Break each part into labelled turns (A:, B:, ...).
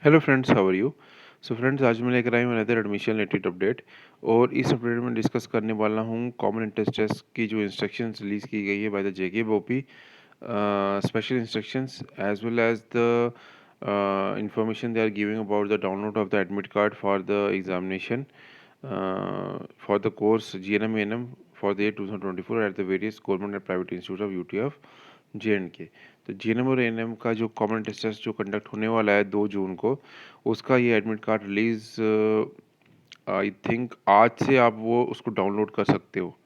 A: Hello friends, how are you. So friends, आज मैं लेकर आई हूँ अनदर एडमिशन रिलेटेड अपडेट। और इस अपडेट में डिस्कस करने वाला हूँ कॉमन एंट्रेंस टेस्ट की जो इंस्ट्रक्शंस रिलीज़ की गई है by the JK BOPEE, special instructions as well as the information they are giving about the download of the admit card for the examination for the course GNM ANM for the year 2024 at the various government and private institutes of UTF JNK। तो GNM और ANM का जो common test जो conduct होने वाला है 2 जून को, उसका ये admit card release I think आज से आप वो उसको डाउनलोड कर सकते हो।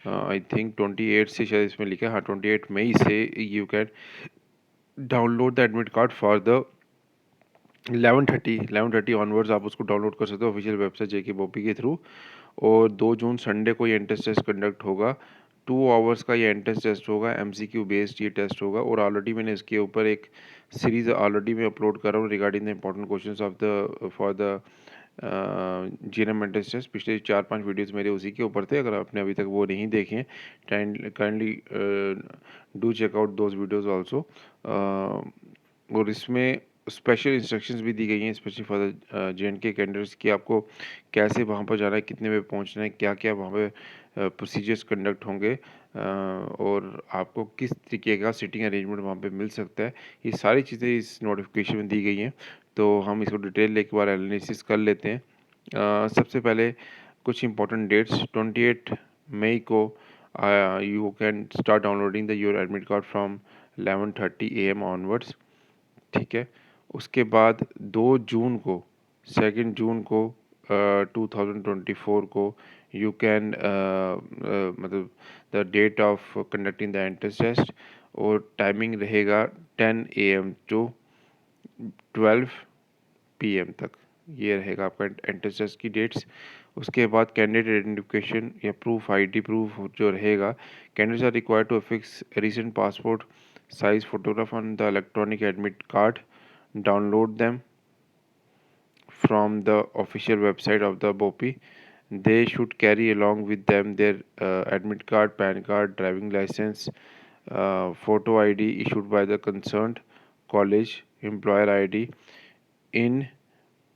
A: आई थिंक 28 से शायद इसमें लिखा है, हाँ 28 मई से you can download the admit card for the 11:30 onwards आप उसको डाउनलोड कर सकते हो ऑफिशियल वेबसाइट जेके बॉपी के थ्रू। और 2 जून संडे को ये एंट्रेंस टेस्ट कंडक्ट होगा। 2 आवर्स का ये एंट्रेंस टेस्ट होगा, एमसीक्यू बेस्ड ये टेस्ट होगा। और ऑलरेडी मैंने इसके ऊपर एक सीरीज ऑलरेडी मैं अपलोड कर रहा हूँ regarding the important questions of the for the GNM entrance test. पिछले 4-5 वीडियोस मेरे उसी के ऊपर थे। अगर आपने अभी तक वो नहीं देखे हैं, kindly do check out those videos also. और इसमें स्पेशल इंस्ट्रक्शंस भी दी गई हैं specially for the JNK candidates कि आपको कैसे वहाँ पर जाना है, कितने बजे पहुँचना है, क्या क्या वहाँ पे प्रोसीजर्स कंडक्ट होंगे, और आपको किस तरीके का सिटिंग अरेंजमेंट वहाँ पे मिल सकता है। ये सारी चीज़ें इस नोटिफिकेशन में दी गई हैं। तो हम इसको डिटेल एक बार एनालिसिस कर लेते हैं। सबसे पहले कुछ इंपॉर्टेंट डेट्स। 28 मई को you can start downloading the your admit card from 11:30 AM onwards. ठीक है। उसके बाद 2 जून को, 2 जून को 2024 को यू कैन मतलब the date of conducting the entrance test. और टाइमिंग रहेगा 10 AM टू 12 PM तक। ये रहेगा आपका एंट्रेंस टेस्ट की डेट्स। उसके बाद कैंडिडेट आइडेंटिफिकेशन या प्रूफ आईडी प्रूफ जो रहेगा, candidates are required to affix recent passport size photograph on the electronic admit card, download them from the official website of the BOPI. They should carry along with them their admit card, PAN card, driving license, photo ID issued by the concerned college, employer ID in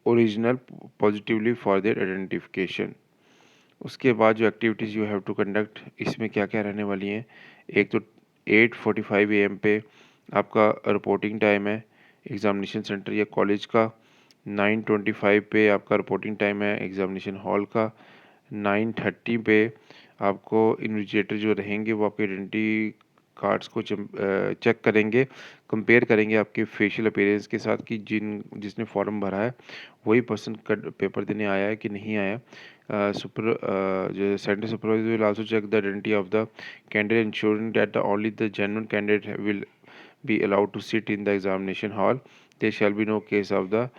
A: original positively for their identification. उसके बाद जो activities you have to conduct, इसमें क्या क्या रहने वाली हैं। एक तो 8:45 AM पे आपका रिपोर्टिंग टाइम है एग्ज़ामिनेशन सेंटर या कॉलेज का। 9:25 पे आपका रिपोर्टिंग टाइम है एग्ज़ामिनेशन हॉल का। 9:30 पे आपको इन्विजिलेटर जो रहेंगे वो आपके आइडेंटिटी कार्ड्स को चेक करेंगे, कंपेयर करेंगे आपके फेशियल अपीयरेंस के साथ कि जिसने फॉर्म भरा है वही पर्सन पेपर देने आया है कि नहीं आया। जो centre supervisor will also check the identity of the candidate ensuring that only the genuine candidate will be allowed to sit in the examination hall. There shall be no case of the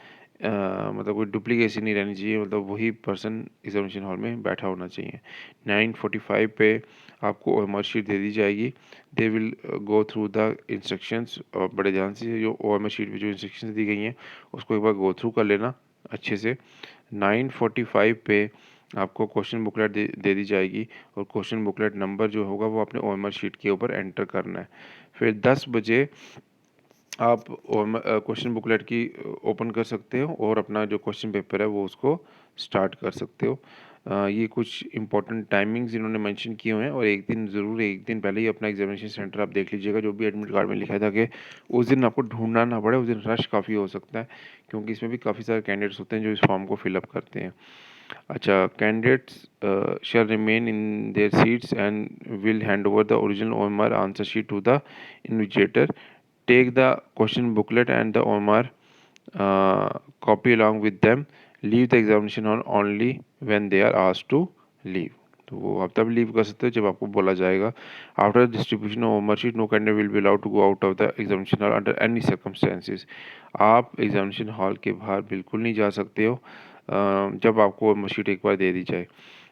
A: मतलब कोई duplicacy नहीं रहनी चाहिए, मतलब वही person examination hall में बैठा होना चाहिए। 9:45 पे आपको ओएमआर शीट दे दी जाएगी। They will go through the instructions, और बड़े ध्यान से जो ओएमआर शीट पे जो इंस्ट्रक्शंस दी गई हैं उसको एक बार गो थ्रू कर लेना अच्छे से। 9:45 पे आपको क्वेश्चन बुकलेट दे दी जाएगी, और क्वेश्चन बुकलेट नंबर जो होगा वो अपने ओएमआर शीट के ऊपर एंटर करना है। फिर 10 बजे आप क्वेश्चन बुकलेट की ओपन कर सकते हो और अपना जो क्वेश्चन पेपर है वो उसको स्टार्ट कर सकते हो। ये कुछ इंपॉर्टेंट टाइमिंग्स इन्होंने मेंशन किए हुए हैं। और एक दिन ज़रूर, एक दिन पहले ही अपना एग्जामिनेशन सेंटर आप देख लीजिएगा। जो भी एडमिट कार्ड में लिखा था कि उस दिन आपको ढूंढना ना पड़े, उस दिन रश काफ़ी हो सकता है क्योंकि इसमें भी काफ़ी सारे कैंडिडेट्स होते हैं जो इस फॉर्म को फिलअप करते हैं। अच्छा, candidates shall remain in their seats and will hand over the original OMR answer sheet to the invigilator. Take the question booklet and the OMR copy along with them. Leave the examination hall only when they are asked to leave. तो वो आप तब leave कर सकते हो जब आपको बोला जाएगा। After distribution of OMR sheet no candidate will be allowed to go out of the examination hall under any circumstances. आप एग्जामिनेशन हॉल के बाहर बिल्कुल नहीं जा सकते हो जब आपको ओमर शीट एक बार दे दी जाए।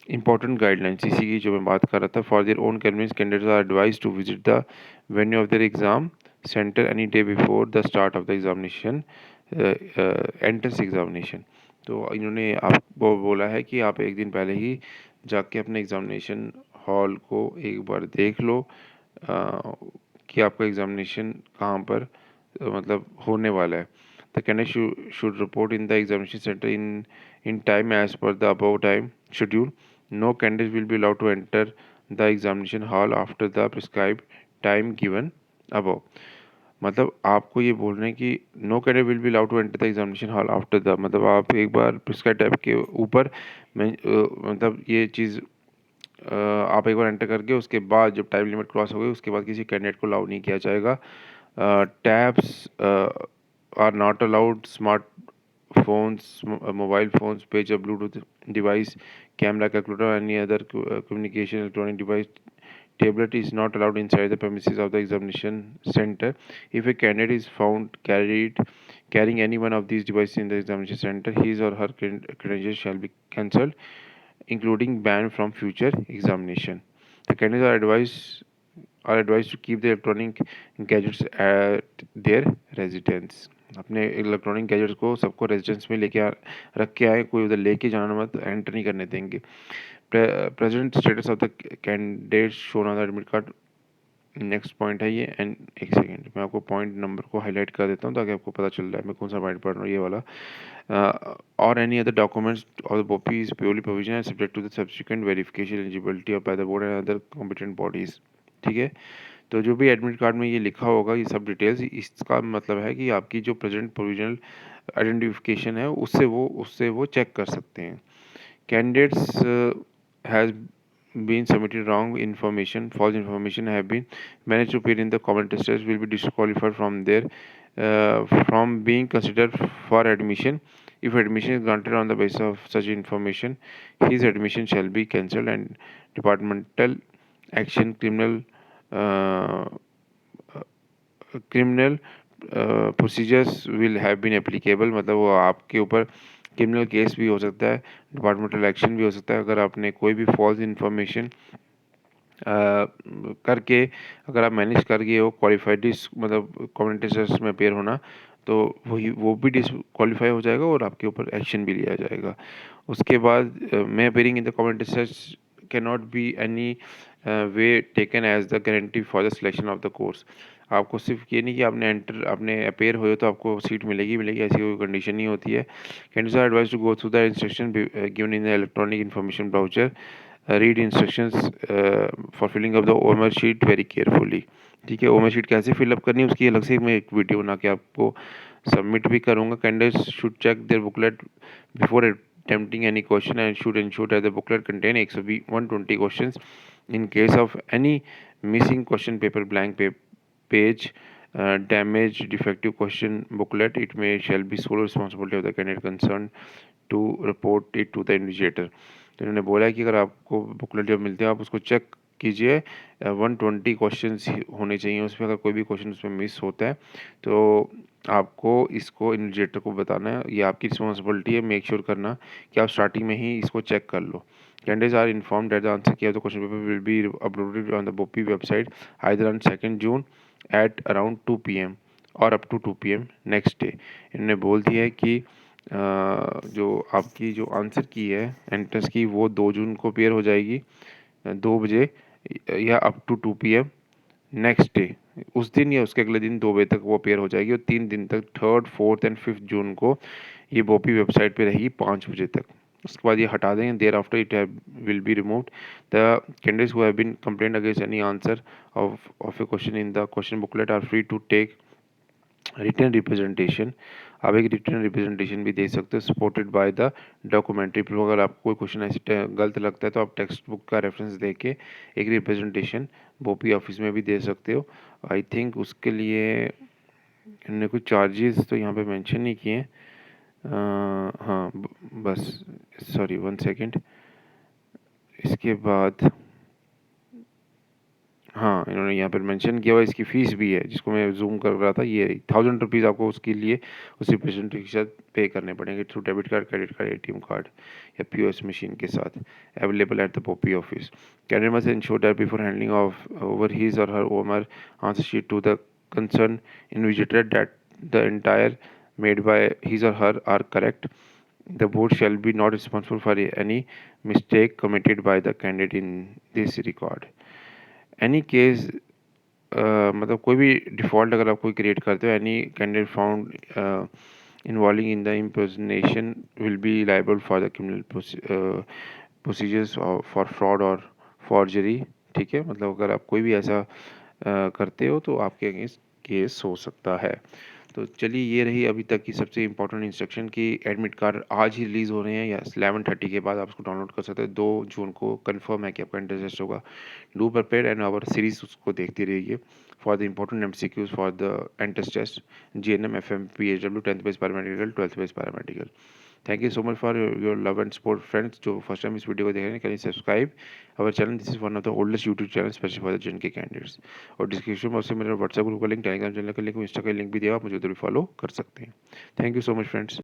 A: इंपॉर्टेंट गाइडलाइंस इसी की जो मैं बात कर रहा था। For their own convenience candidates are advise to visit the venue of their exam centre any day before the start of the examination, entrance examination. तो इन्होंने आपको बोला है कि आप एक दिन पहले ही जाके अपने एग्जामिनेशन हॉल को एक बार देख लो कि आपका एग्जामिनेशन कहाँ पर मतलब होने वाला है, The candidate should report in the examination center in time as per the above time schedule. No candidate will be allowed to enter the examination hall after the prescribed time given above. मतलब आपको ये बोल रहे हैं कि no candidate will be allowed to enter the examination hall after the, मतलब आप एक बार प्रिस्क्राइब टाइप के ऊपर मतलब ये चीज़ आप एक बार एंटर करके उसके बाद जब टाइम लिमिट क्रॉस हो गई उसके बाद किसी कैंडिडेट को अलाउ नहीं किया जाएगा. Tabs are not allowed. Smart phones, mobile phones, pager, Bluetooth device, camera, calculator, any other communication electronic device, tablet is not allowed inside the premises of the examination center. If a candidate is found carrying any one of these devices in the examination center, his or her credentials shall be cancelled, including ban from future examination. The candidates are advised to keep the electronic gadgets at their residence. अपने electronic gadgets को सबको residence में रख के आए, कोई उधर लेके जाना मत, एंटर नहीं करने देंगे. Present status of the candidate shown on the admit card. Next point है ये. एंड एक सेकेंड मैं आपको पॉइंट नंबर को हाईलाइट कर देता हूँ ताकि आपको पता चल रहा है मैं कौन सा पॉइंट पढ़ रहा हूँ, ये वाला. और एनी अदर डॉक्यूमेंट्स और बॉपी is purely provision and subject to the subsequent verification eligibility of by the board and other competent bodies. ठीक है, तो जो भी एडमिट कार्ड में ये लिखा होगा ये सब डिटेल्स, इसका मतलब है कि आपकी जो प्रेजेंट प्रोविजनल आइडेंटिफिकेशन है उससे वो चेक कर सकते हैं. Candidates has been submitted wrong information, false information have been managed to appear in the common test will be disqualified from being considered for admission. If admission is granted on the basis of such information, his admission shall be cancelled and departmental action, criminal procedures will have been applicable. मतलब वो आपके ऊपर criminal case भी हो सकता है, departmental action भी हो सकता है अगर आपने कोई भी फॉल्स इन्फॉर्मेशन करके अगर आप मैनेज कर गए हो क्वालिफाइड मतलब कम्युनिटी टेस्ट में अपेयर होना, तो वो भी डिसक्वालीफाई हो जाएगा और आपके ऊपर एक्शन भी लिया जाएगा. उसके बाद मैं appearing in the community test can not be any way taken as the guarantee for the selection of the course. आपको सिर्फ ये नहीं कि आपने अपेयर हुए तो आपको सीट मिलेगी, ऐसी कोई कंडीशन नहीं होती है. Candidates are advised to go through the instruction given in the electronic information brochure. Read instructions for filling up the OMR sheet very carefully. ठीक है, ओएमआर शीट कैसे फिलअप करनी है उसकी अलग से मैं एक वीडियो बना के आपको सबमिट भी करूँगा. Candidates should check their booklet before attempting any question and should ensure that the booklet contain 120 questions. In case of any missing question paper, blank page, damaged, defective question booklet, it shall be sole responsibility of the candidate concerned to report it to the invigilator. तो इन्होंने बोला है कि अगर आपको booklet जब मिलते हैं आप उसको चेक कीजिए. 120 क्वेश्चंस होने चाहिए उसमें. अगर कोई भी क्वेश्चन उसमें मिस होता है तो आपको इसको इन्विजिलेटर को बताना है. ये आपकी रिस्पॉन्सिबिलिटी है. मेक श्योर करना कि आप स्टार्टिंग में ही इसको चेक कर लो. Candidates are informed that the answer key of the question paper will be uploaded on the BOPI website either on 2nd June at around 2 PM और up to 2 PM next day. इन्होंने बोल दिया है कि जो आपकी जो आंसर की है एंट्रेंस की वो 2 जून को पेयर हो जाएगी 2 बजे या up to 2 PM next day. उस दिन या उसके अगले दिन 2 बजे तक वो पेयर हो जाएगी और 3 दिन तक 3rd, 4th एंड 5th जून को ये बोपी वेबसाइट पे रहेगी 5 बजे तक. उसके बाद ये हटा देंगे. Thereafter it will be removed. The candidates who have been complaint against any answer of a question in the question booklet are free to take written representation. आप एक रिटन रिप्रेजेंटेशन भी दे सकते हो supported by the documentary proof. अगर आपको कोई question ऐसे गलत लगता है तो आप टेक्स्ट बुक का रेफरेंस दे के एक रिप्रेजेंटेशन बोपी ऑफिस में भी दे सकते हो. आई थिंक उसके लिए इन्होंने कुछ चार्जेस तो यहाँ पे मेंशन नहीं किए हैं. हाँ बस सॉरी 1 सेकेंड. इसके बाद हाँ इन्होंने यहाँ पर मेंशन किया हुआ इसकी फ़ीस भी है जिसको मैं जूम कर रहा था. ये 1000 रुपीज़ आपको उसके लिए उस रिप्रेजेंटेटिव के साथ पे करने पड़ेंगे through debit card, credit card, ATM card या पीओएस मशीन के साथ अवेलेबल एट द पोपी office. Candidate must ensure that before handling of over his or her OMR answer sheet to the concern invigilator that the entire made by his or her are correct. The board shall be not responsible for any mistake committed by the candidate in this record. Any case मतलब कोई भी default अगर आप कोई create करते हो any candidate found involving in the impersonation will be liable for the criminal procedures for fraud और forgery। ठीक है, मतलब अगर आप कोई भी ऐसा करते हो तो आपके अगेंस्ट केस हो सकता है। तो चलिए, ये रही अभी तक की सबसे इम्पोर्टेंट इंस्ट्रक्शन कि एडमिट कार्ड आज ही रिलीज़ हो रहे हैं या 11:30 के बाद आप उसको डाउनलोड कर सकते हैं। 2 जून को कंफर्म है कि आपका एंट्रेंस टेस्ट होगा। Do prepare and our series उसको देखते रहिए for the important MCQs for the entrance test, GNM, FM, PHW, 10th base paramedical, 12th base paramedical. Thank you so much for your love and support friends. जो first time इस video को देख रहे हैं, can subscribe our channel. This is one of the oldest YouTube channel special for the जन के candidates. और description box में मेरा व्हाट्सएप ग्रुप का लिंक, टेलीग्राम चैनल का लिंक, इंस्टा का लिंक भी दिया, आप मुझे उधर भी फॉलो कर सकते हैं। Thank you so much friends.